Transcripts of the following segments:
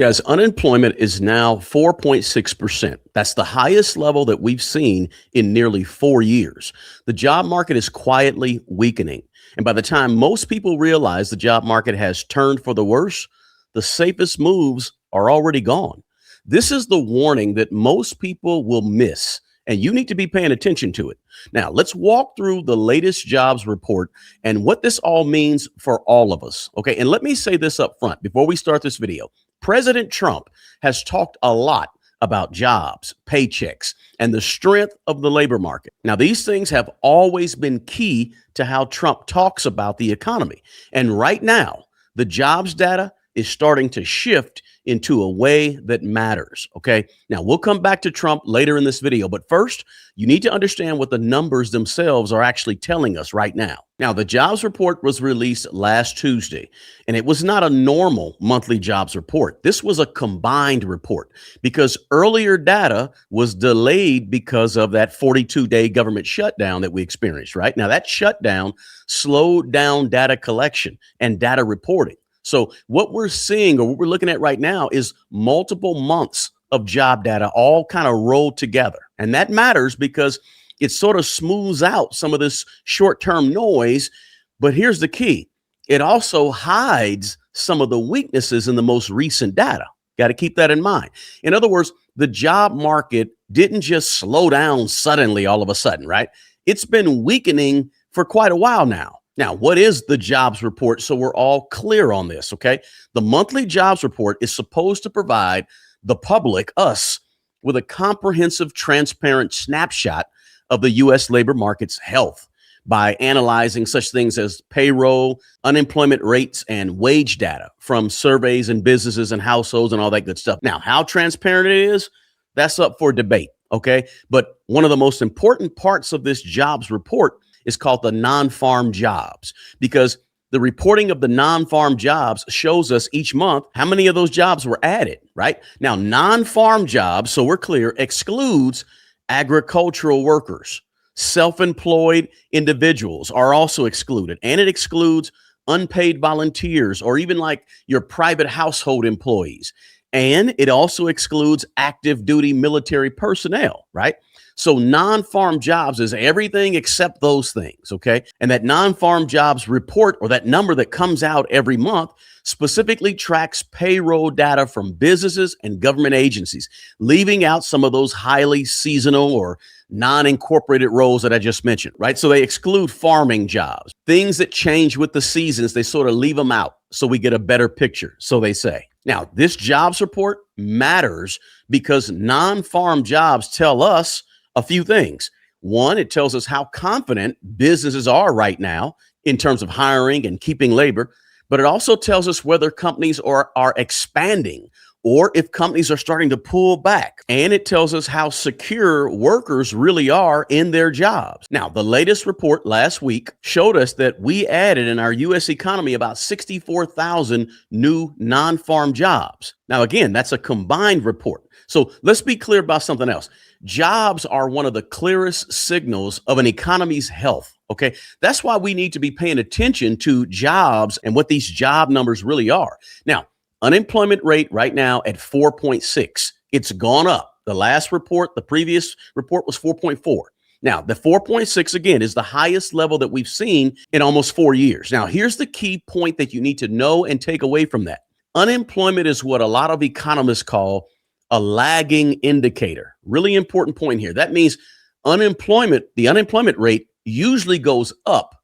Guys, unemployment is now 4.6%. That's the highest level that we've seen in nearly 4 years. The job market is quietly weakening. And by the time most people realize the job market has turned for the worse, the safest moves are already gone. This is the warning that most people will miss, and you need to be paying attention to it. Now, let's walk through the latest jobs report and what this all means for all of us. Okay, and let me say this up front before we start this video. President Trump has talked a lot about jobs, paychecks, and the strength of the labor market. Now, these things have always been key to how Trump talks about the economy. And right now, the jobs data is starting to shift into a way that matters. Okay. Now we'll come back to Trump later in this video, but first you need to understand what the numbers themselves are actually telling us right now. Now, the jobs report was released last Tuesday, and it was not a normal monthly jobs report. This was a combined report because earlier data was delayed because of that 42-day government shutdown that we experienced, right? Now that shutdown slowed down data collection and data reporting. So what we're seeing or what we're looking at right now is multiple months of job data all kind of rolled together. And that matters because it sort of smooths out some of this short-term noise. But here's the key. It also hides some of the weaknesses in the most recent data. Got to keep that in mind. In other words, the job market didn't just slow down suddenly all of a sudden, right? It's been weakening for quite a while now. Now, what is the jobs report? So we're all clear on this, okay? The monthly jobs report is supposed to provide the public, us, with a comprehensive, transparent snapshot of the U.S. labor market's health by analyzing such things as payroll, unemployment rates, and wage data from surveys and businesses and households and all that good stuff. Now, how transparent it is, that's up for debate, okay? But one of the most important parts of this jobs report is called the non-farm jobs, because the reporting of the non-farm jobs shows us each month how many of those jobs were added, right? Now, non-farm jobs, so we're clear, excludes agricultural workers. Self-employed individuals are also excluded, and it excludes unpaid volunteers or even like your private household employees. And it also excludes active duty military personnel, right? So non-farm jobs is everything except those things, okay? And that non-farm jobs report, or that number that comes out every month, specifically tracks payroll data from businesses and government agencies, leaving out some of those highly seasonal or non-incorporated roles that I just mentioned, right? So they exclude farming jobs, things that change with the seasons. They sort of leave them out so we get a better picture, so they say. Now, this jobs report matters because non-farm jobs tell us a few things. One, it tells us how confident businesses are right now in terms of hiring and keeping labor, but it also tells us whether companies are expanding or if companies are starting to pull back. And it tells us how secure workers really are in their jobs. Now, the latest report last week showed us that we added in our U.S. economy about 64,000 new non-farm jobs. Now, again, that's a combined report. So let's be clear about something else. Jobs are one of the clearest signals of an economy's health. Okay, that's why we need to be paying attention to jobs and what these job numbers really are. Now, unemployment rate right now at 4.6. It's gone up. The last report, the previous report was 4.4. Now, the 4.6 again is the highest level that we've seen in almost 4 years. Now, here's the key point that you need to know and take away from that. Unemployment is what a lot of economists call a lagging indicator. Really important point here. That means the unemployment rate usually goes up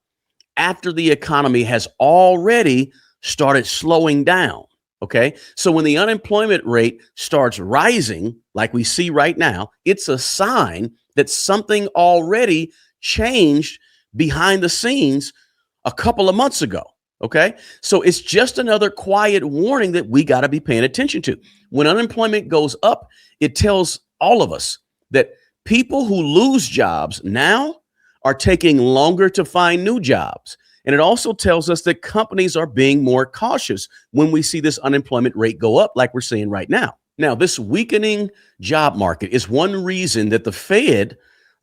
after the economy has already started slowing down. Okay, so when the unemployment rate starts rising, like we see right now, it's a sign that something already changed behind the scenes a couple of months ago. Okay, so it's just another quiet warning that we got to be paying attention to. When unemployment goes up, it tells all of us that people who lose jobs now are taking longer to find new jobs. And it also tells us that companies are being more cautious when we see this unemployment rate go up like we're seeing right now. Now, this weakening job market is one reason that the Fed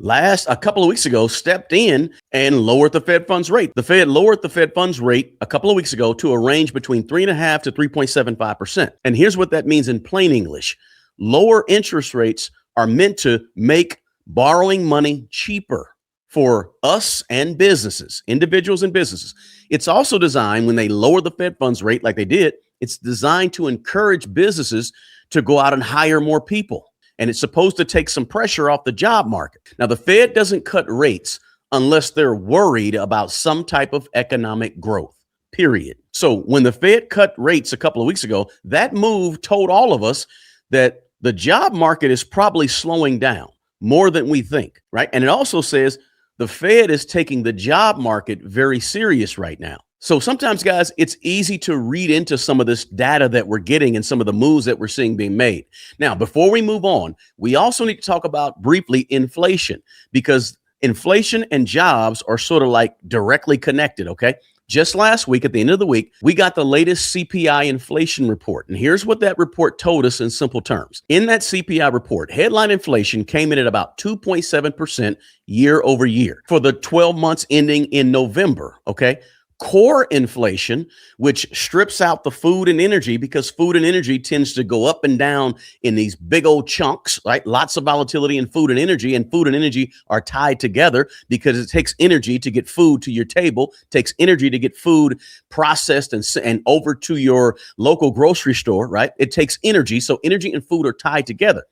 a couple of weeks ago stepped in and lowered the Fed funds rate. The Fed lowered the Fed funds rate a couple of weeks ago to a range between 3.5 to 3.75%. And here's what that means in plain English. Lower interest rates are meant to make borrowing money cheaper for us and businesses, individuals and businesses. It's also designed, when they lower the Fed funds rate like they did, it's designed to encourage businesses to go out and hire more people. And it's supposed to take some pressure off the job market. Now, the Fed doesn't cut rates unless they're worried about some type of economic growth, period. So when the Fed cut rates a couple of weeks ago, that move told all of us that the job market is probably slowing down more than we think, right? And it also says the Fed is taking the job market very serious right now. So sometimes, guys, it's easy to read into some of this data that we're getting and some of the moves that we're seeing being made. Now, before we move on, we also need to talk about briefly inflation, because inflation and jobs are sort of like directly connected, okay? Just last week, at the end of the week, we got the latest CPI inflation report. And here's what that report told us in simple terms. In that CPI report, headline inflation came in at about 2.7% year over year for the 12 months ending in November, okay? Core inflation, which strips out the food and energy, because food and energy tends to go up and down in these big old chunks, right? Lots of volatility in food and energy are tied together because it takes energy to get food to your table, takes energy to get food processed and over to your local grocery store, right? It takes energy. So energy and food are tied together.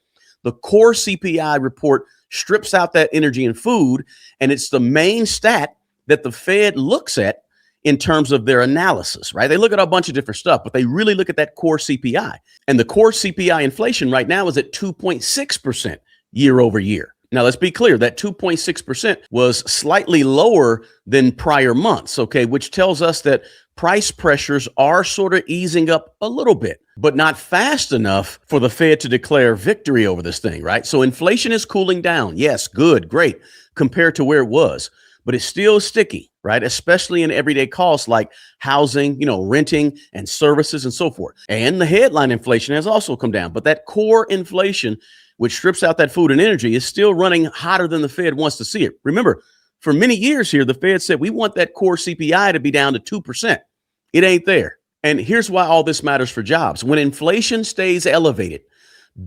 The core CPI report strips out that energy and food, and it's the main stat that the Fed looks at in terms of their analysis, right? They look at a bunch of different stuff, but they really look at that core CPI. And the core CPI inflation right now is at 2.6% year over year. Now, let's be clear, that 2.6% was slightly lower than prior months, okay, which tells us that price pressures are sort of easing up a little bit, but not fast enough for the Fed to declare victory over this thing, right? So inflation is cooling down. Yes, good, great, compared to where it was, but it's still sticky, right? Especially in everyday costs like housing, renting and services and so forth. And the headline inflation has also come down, but that core inflation, which strips out that food and energy, is still running hotter than the Fed wants to see it. Remember, for many years here, the Fed said we want that core CPI to be down to 2%. It ain't there. And here's why all this matters for jobs. When inflation stays elevated,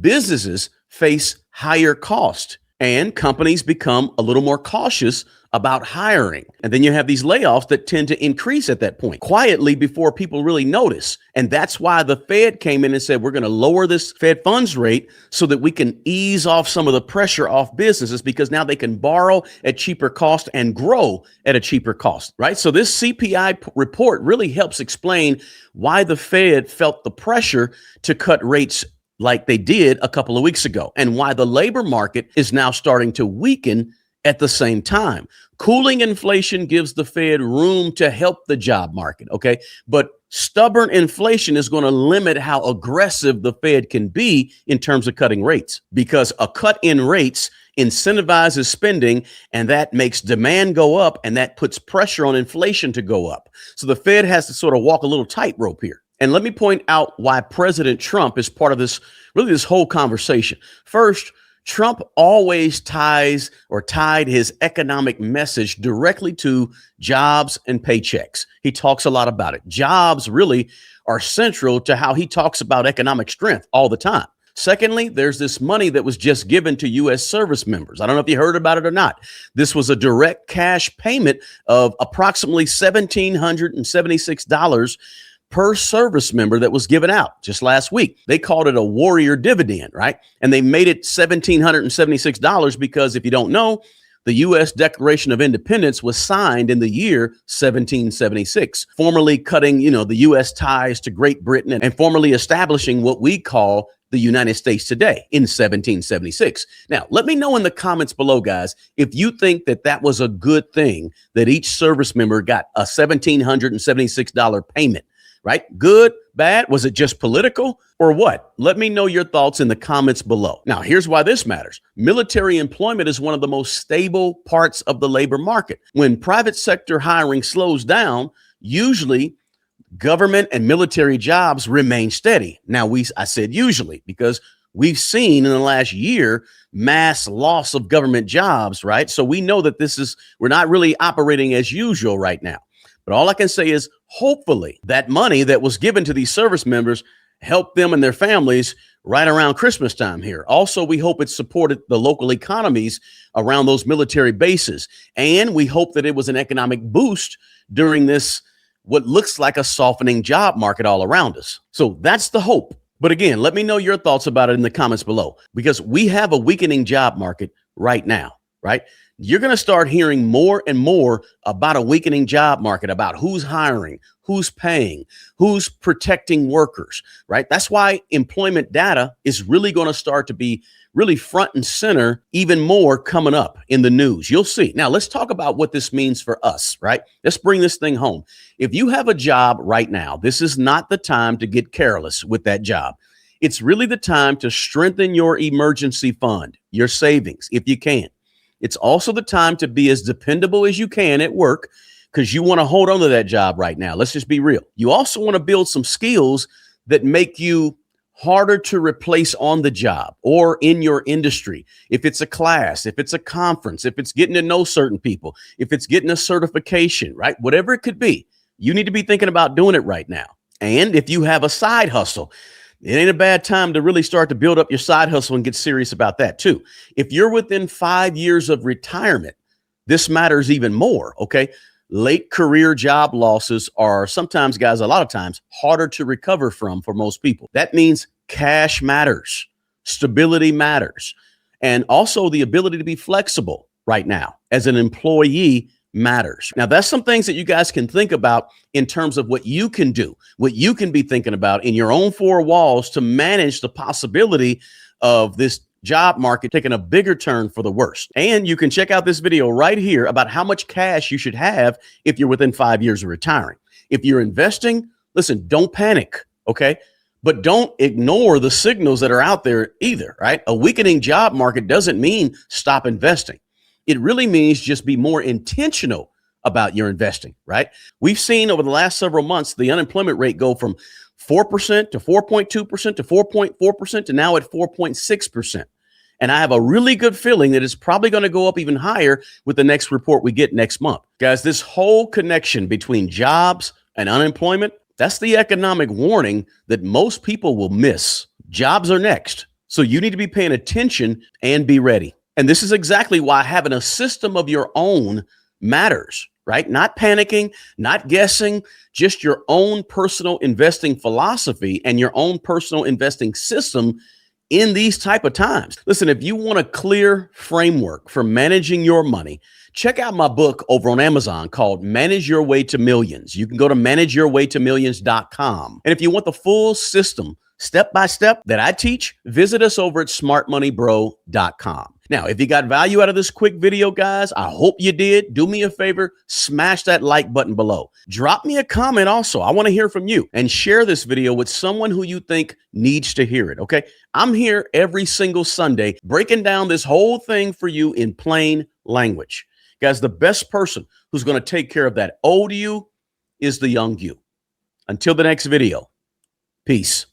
businesses face higher cost and companies become a little more cautious about hiring. And then you have these layoffs that tend to increase at that point quietly before people really notice. And that's why the Fed came in and said, we're going to lower this Fed funds rate so that we can ease off some of the pressure off businesses, because now they can borrow at cheaper cost and grow at a cheaper cost, right? So this CPI report really helps explain why the Fed felt the pressure to cut rates like they did a couple of weeks ago, and why the labor market is now starting to weaken at the same time. Cooling inflation gives the Fed room to help the job market, okay? But stubborn inflation is going to limit how aggressive the Fed can be in terms of cutting rates, because a cut in rates incentivizes spending, and that makes demand go up, and that puts pressure on inflation to go up. So the Fed has to sort of walk a little tightrope here. And let me point out why President Trump is part of this whole conversation. First, Trump always tied his economic message directly to jobs and paychecks. He talks a lot about it. Jobs really are central to how he talks about economic strength all the time. Secondly, there's this money that was just given to U.S. service members. I don't know if you heard about it or not. This was a direct cash payment of approximately $1,776 per service member that was given out just last week. They called it a warrior dividend, right? And they made it $1,776 because, if you don't know, the U.S. Declaration of Independence was signed in the year 1776, formally cutting, the U.S. ties to Great Britain and formally establishing what we call the United States today in 1776. Now, let me know in the comments below, guys, if you think that that was a good thing that each service member got a $1,776 payment. Right? Good, bad? Was it just political or what? Let me know your thoughts in the comments below. Now, here's why this matters. Military employment is one of the most stable parts of the labor market. When private sector hiring slows down, usually government and military jobs remain steady. Now, I said usually because We've seen in the last year mass loss of government jobs, right? So we know that we're not really operating as usual right now. But all I can say is hopefully that money that was given to these service members helped them and their families right around Christmas time here. Also, we hope it supported the local economies around those military bases. And we hope that it was an economic boost during this, what looks like a softening job market all around us. So that's the hope. But again, let me know your thoughts about it in the comments below, because we have a weakening job market right now, right? You're going to start hearing more and more about a weakening job market, about who's hiring, who's paying, who's protecting workers, right? That's why employment data is really going to start to be really front and center even more coming up in the news. You'll see. Now, let's talk about what this means for us, right? Let's bring this thing home. If you have a job right now, this is not the time to get careless with that job. It's really the time to strengthen your emergency fund, your savings, if you can. It's also the time to be as dependable as you can at work, because you want to hold on to that job right now. Let's just be real. You also want to build some skills that make you harder to replace on the job or in your industry. If it's a class, if it's a conference, if it's getting to know certain people, if it's getting a certification, right? Whatever it could be, you need to be thinking about doing it right now. And if you have a side hustle, it ain't a bad time to really start to build up your side hustle and get serious about that too. If you're within 5 years of retirement, this matters even more, okay? Late career job losses are sometimes, guys, a lot of times harder to recover from for most people. That means cash matters, stability matters, and also the ability to be flexible right now as an employee matters. Now, that's some things that you guys can think about in terms of what you can do, what you can be thinking about in your own four walls to manage the possibility of this job market taking a bigger turn for the worst. And you can check out this video right here about how much cash you should have if you're within 5 years of retiring. If you're investing, listen, don't panic, okay? But don't ignore the signals that are out there either, right? A weakening job market doesn't mean stop investing. It really means just be more intentional about your investing, right? We've seen over the last several months, the unemployment rate go from 4% to 4.2% to 4.4% to now at 4.6%. And I have a really good feeling that it's probably going to go up even higher with the next report we get next month. Guys, this whole connection between jobs and unemployment, that's the economic warning that most people will miss. Jobs are next. So you need to be paying attention and be ready. And this is exactly why having a system of your own matters, right? Not panicking, not guessing, just your own personal investing philosophy and your own personal investing system in these type of times. Listen, if you want a clear framework for managing your money, check out my book over on Amazon called Manage Your Way to Millions. You can go to manageyourwaytomillions.com. And if you want the full system, step by step that I teach, visit us over at smartmoneybro.com. Now, if you got value out of this quick video, guys, I hope you did. Do me a favor, smash that like button below. Drop me a comment also. I want to hear from you, and share this video with someone who you think needs to hear it, okay? I'm here every single Sunday breaking down this whole thing for you in plain language. Guys, the best person who's going to take care of that old you is the young you. Until the next video, peace.